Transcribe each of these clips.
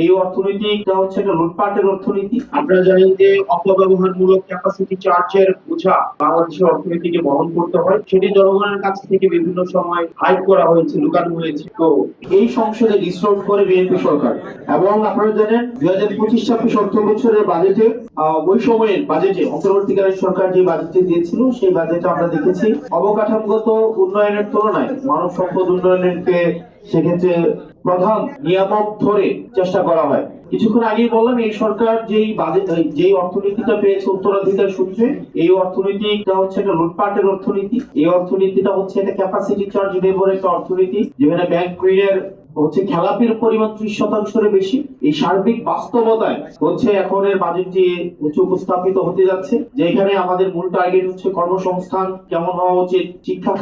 এই অর্থনীতিটা হচ্ছে একটা লুটপাটের অর্থনীতি। আপনারা জানেন যে অপব্যবহারমূলক ক্যাপাসিটি চার্জের বোঝা বাংলাদেশের অর্থনীতিকে বহন করতে হয়, সেটি জনগণের কাছ থেকে বিভিন্ন সময় হাইড করা হয়েছে, লুকানো হয়েছে। তো এই সংসদে ডিসরোড করে বিএনপি সরকার। এবং আপনারা জানেন 2025-26 অর্থ বছরের বাজেটে ওই সময়ের বাজেটে অন্তর্বর্তীকালীন সরকার যে বাজেটটি দিয়েছিল সেই বাজেটে আমরা দেখেছি অবকাঠামোগত উন্নয়নের তুলনায় মানব সম্পদ উন্নয়নকে সেক্ষেত্রে প্রধান নিয়ামক ধরে চেষ্টা করা হয়। কিছুক্ষণ আগেই বললাম এই সরকার যেই অর্থনীতিটা পেয়েছে উত্তরাধিকার সূত্রে, এই অর্থনীতিটা হচ্ছে একটা লুটপাটের অর্থনীতি। এই অর্থনীতিটা হচ্ছে একটা ক্যাপাসিটি চার্জ নির্ভর একটা অর্থনীতি, যেখানে ব্যাংক ঋণের হচ্ছে খেলাপির পরিমাণ 30%-এর বেশি। এই সার্বিক বাস্তবতায় হচ্ছে এখন এর বাজেটটি হচ্ছে উপস্থাপিত হতে যাচ্ছে, যেখানে আমাদের মূল টার্গেট হচ্ছে কর্মসংস্থান কেমন হওয়া উচিত, শিক্ষা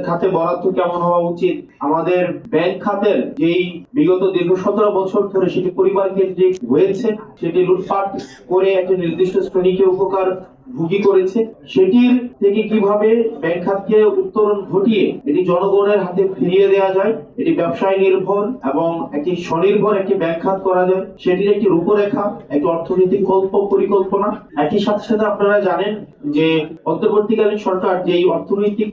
খাতে বরাদ্দ কেমন হওয়া উচিত, আমাদের ব্যাংক খাতের যেই বিগত দীর্ঘ 17 বছর ধরে সেটি পরিবার কেন্দ্রিক হয়েছে, সেটি লুটপাট করে একটা নির্দিষ্ট শ্রেণীকে উপকার ভুগি করেছে, সেটির থেকে কিভাবে ব্যাংক খাতকে উত্তরণ ঘটিয়ে এটি জনগণের হাতে ফিরিয়ে দেওয়া যায়, এটি ব্যবসায় নির্ভর এবং একটি স্বনির্ভর একটি ব্যাংক খাত করা যায়, সেটির একটি রূপরেখা, একটি অর্থনৈতিক পরিকল্পনা। একই সাথে সাথে আপনারা জানেন যে অন্তর্বর্তীকালীন সরকার যে অর্থনৈতিক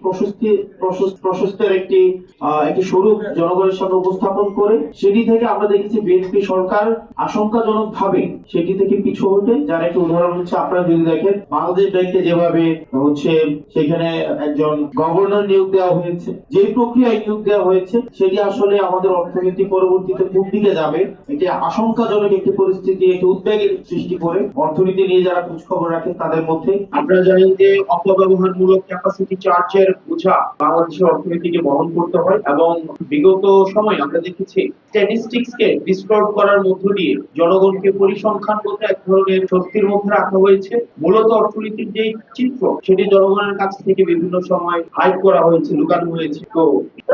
প্রশস্তের একটি স্বরূপ জনগণের সামনে উপস্থাপন করে, সেটি থেকে আমরা দেখেছি বিএনপি সরকার আশঙ্কাজনক ভাবে সেটি থেকে পিছু হটে। যার একটা উদাহরণ হচ্ছে আপনারা যদি দেখেন বাংলাদেশ ব্যাংকে যেভাবে হচ্ছে সেখানে একজন গভর্নর নিয়োগ দেওয়া হয়েছে, যে প্রক্রিয়ায় নিয়োগ দেওয়া হয়েছে সেটি আসলে আমাদের অর্থনীতি পরবর্তীতে কোন দিকে যাবে এটি আশঙ্কাজনক একটি পরিস্থিতি, একটি উদ্বেগের সৃষ্টি করে অর্থনীতি নিয়ে যারা খোঁজ খবর রাখেন তাদের মধ্যে। আপনারা জানেন যে অপব্যবহারমূলক ক্যাপাসিটি চার্জের বোঝা বাংলাদেশের অর্থনীতিকে বহন করতে হয়, এবং বিগত সময় আমরা দেখেছি স্ট্যাটিস্টিক্সকে ডিসটর্ট করার মধ্য দিয়ে জনগণকে পরিসংখ্যানগত এক ধরনের শক্তির মধ্যে রাখা হয়েছে। মূলত অর্থনীতির যে চিত্র সেটি জনগণের কাছ থেকে বিভিন্ন সময় হাইড করা হয়েছে, লুকানো হয়েছে। তো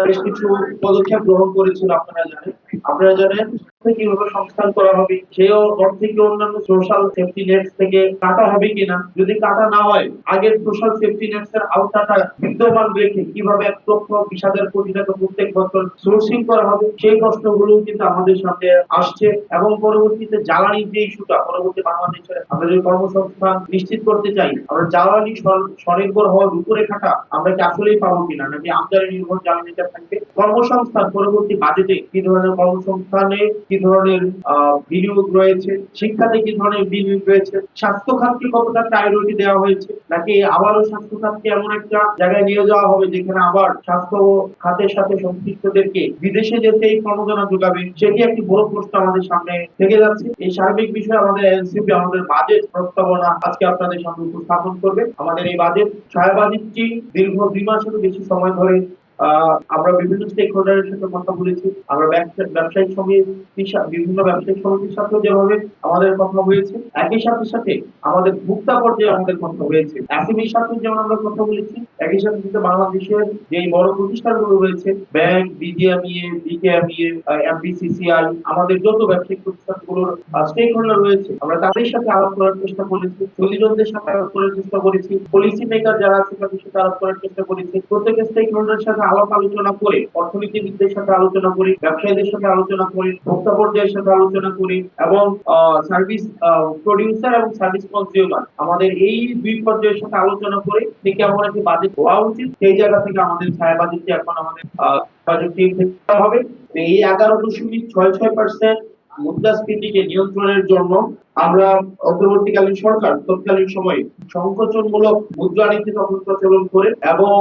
বেশ কিছু পদক্ষেপ গ্রহণ করেছিল আপনারা জানেন কিভাবে সংস্থান করা হবে, সেই অর্থে কি অন্যান্য সোশ্যাল সেফটি নেট থেকে কাটা হবে কিনা, যদি কাটা না হয় আগের সোশ্যাল সেফটি নেট এর আওতাটা বিদ্যমান রেখে কিভাবে 1,20,000 কোটি টাকা প্রত্যেক বছর সোর্সিং করা হবে, সেই প্রশ্নগুলো কিন্তু আমাদের সামনে আসছে। এবং পরবর্তীতে জ্বালানির যে ইস্যুটা, পরবর্তী বাংলাদেশের আমরা যে কর্মসংস্থান নিশ্চিত করতে চাই, আমরা জ্বালানি স্বনির্ভর হওয়ার উপরেখাটা আমরা কি আসলেই পাবো কিনা, নাকি আমদানি নির্ভর জ্বালানিটা থাকবে। কর্মসংস্থান পরবর্তী বাজেটে কি ধরনের কর্মসংস্থানে কি ধরনের বিনিয়োগ রয়েছে, শিক্ষাতে কি ধরনের বিনিয়োগ রয়েছে, স্বাস্থ্য খাতকে কতটা প্রায়োরিটি দেওয়া হয়েছে, নাকি আবারও স্বাস্থ্য খাতকে এমন একটা জায়গায় নিয়ে যাওয়া হবে যেখানে আবার স্বাস্থ্য খাতের সাথে সংশ্লিষ্টদেরকে বিদেশে যেতে এই প্রণোদনা যোগাবে, সেটি একটি বড় প্রশ্ন আমাদের সামনে থেকে যাচ্ছে। এই সার্বিক বিষয়ে আমাদের এনসিপি আমাদের বাজেট প্রস্তাবনা আজকে আপনাদের সামনে উপস্থাপন করবে। আমাদের এই বাজেট বাজেটটি দীর্ঘ 2 মাসেরও বেশি সময় ধরে আমরা বিভিন্ন স্টেক হোল্ডারের সাথে কথা বলেছি, আমরা ব্যবসায়িক সমিতি বিভিন্ন ব্যবসায়িক সমিতির সাথে যেভাবে আমাদের কথা হয়েছে, একই সাথে সাথে আমাদের ভোক্তা পর্যায়ে আমাদের কথা হয়েছে, এসএমইর সাথে যেমন আমরা কথা বলেছি, একই সাথে সাথে বাংলাদেশের যে বড় প্রতিষ্ঠানগুলো রয়েছে ব্যাংক, বিজিএমইএ, বিকেএমইএ, এমবিসিসিআই, আমাদের যত ব্যবসায়িক প্রতিষ্ঠানগুলোর স্টেক হোল্ডার রয়েছে আমরা তাদের সাথে আলাপ করার চেষ্টা করেছি, সলিজনদের সাথে আলাপ করার চেষ্টা করেছি, পলিসি মেকার যারা আছে তাদের সাথে আলাপ করার চেষ্টা করেছি। প্রত্যেকের স্টেক হোল্ডারের সাথে আলাপ আলোচনা করে, অর্থনীতিবিদদের সাথে আলোচনা করি, ব্যবসায়ীদের সাথে আলোচনা করি, ভোক্তা পর্যায়ের সাথে আলোচনা করি, এবং সার্ভিস প্রডিউসার এবং সার্ভিস কনজিউমার আমাদের এই দুই পর্যায়ের সাথে আলোচনা করে যে কেমন একটি বাজেট হওয়া উচিত, সেই জায়গা থেকে আমাদের ছায়া বাজেটটি এখন আমাদের বাজেটটি হবে। এই 11.66% মুদ্রাস্ফীতিকে নিয়ন্ত্রণের জন্য আমরা অন্তর্বর্তীকালীন সরকার তৎকালীন সময়ে সংকোচনমূলক মুদ্রানীতি তখন প্রচলন করে এবং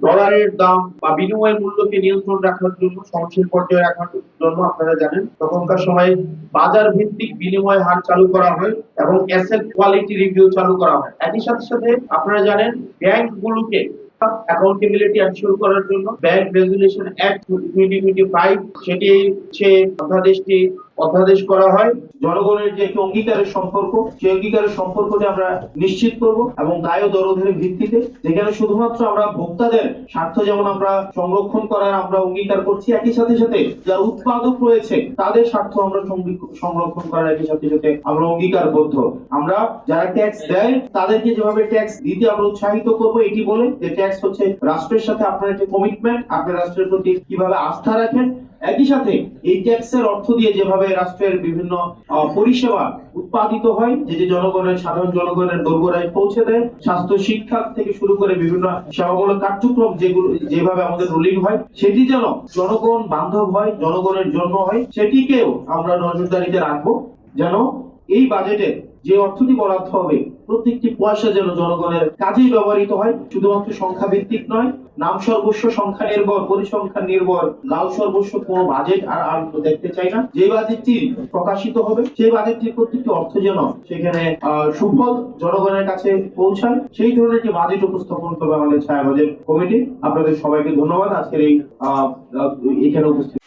ডলারের দাম বা বিনিময় মূল্যকে নিয়ন্ত্রণ রাখার জন্য, সহনশীল পর্যায়ে রাখার জন্য আপনারা জানেন তখনকার সময়ে বাজার ভিত্তিক বিনিময় হার চালু করা হয় এবং অ্যাসেট কোয়ালিটি রিভিউ চালু করা হয়। একই সাথে সাথে আপনারা জানেন ব্যাংকগুলোকে অ্যাকাউন্টেবিলিটি এনশিওর করার জন্য ব্যাংক রেগুলেশন অ্যাক্ট 2025 সেটি হচ্ছে অধ্যাদেশ করা হয়। জনগণের যে অঙ্গীকারের সম্পর্ক, সেই অঙ্গীকারের সম্পর্কটি আমরা নিশ্চিত করব এবং দায় ও দরদের ভিত্তিতে, যেখানে শুধুমাত্র আমরা ভোক্তাদের স্বার্থ যেমন আমরা সংরক্ষণ করার আমরা অঙ্গীকার করছি, একই সাথে সাথে যারা উৎপাদক রয়েছে তাদের স্বার্থ আমরা সংরক্ষণ করার একই সাথে সাথে আমরা অঙ্গীকারবদ্ধ। আমরা যারা ট্যাক্স দেয় তাদেরকে যেভাবে ট্যাক্স দিতে আমরা উৎসাহিত করব, এটি বলে যে ট্যাক্স হচ্ছে রাষ্ট্রের সাথে আপনার একটি কমিটমেন্ট, আপনি রাষ্ট্রের প্রতি কিভাবে আস্থা রাখেন, একই সাথে এই ট্যাক্সের অর্থ দিয়ে যেভাবে রাষ্ট্রের বিভিন্ন পরিষেবা উৎপাদিত হয়, যে জনগণের সাধারণ জনগণের দোরগোড়ায় পৌঁছে দেয়, স্বাস্থ্য শিক্ষা থেকে শুরু করে বিভিন্ন সেবামূলক কার্যক্রম যেগুলো যেভাবে আমাদের রুলিং হয়, সেটি যেন জনগণ বান্ধব হয়, জনগণের জন্য হয়, সেটিকেও আমরা নজরদারিতে রাখবো, যেন এই বাজেটে যে অর্থটি বরাদ্দ হবে প্রত্যেকটি পয়সা যেন জনগণের কাজেই ব্যবহৃত হয়, শুধুমাত্র সংখ্যা ভিত্তিক নয়, নাম সর্বস্ব সংখ্যা নির্ভর, পরিসংখ্যান নির্ভর, লাল সর্বস্ব কোনো বাজেট আর দেখতে চাই না। যে বাজেটটি প্রকাশিত হবে সেই বাজেটটির প্রত্যেকটি অর্থ যেন সেখানে সুফল জনগণের কাছে পৌঁছায়, সেই ধরনের একটি বাজেট উপস্থাপন করবে আমাদের ছায়া বাজেট কমিটি। আপনাদের সবাইকে ধন্যবাদ আজকের এই এখানে উপস্থিত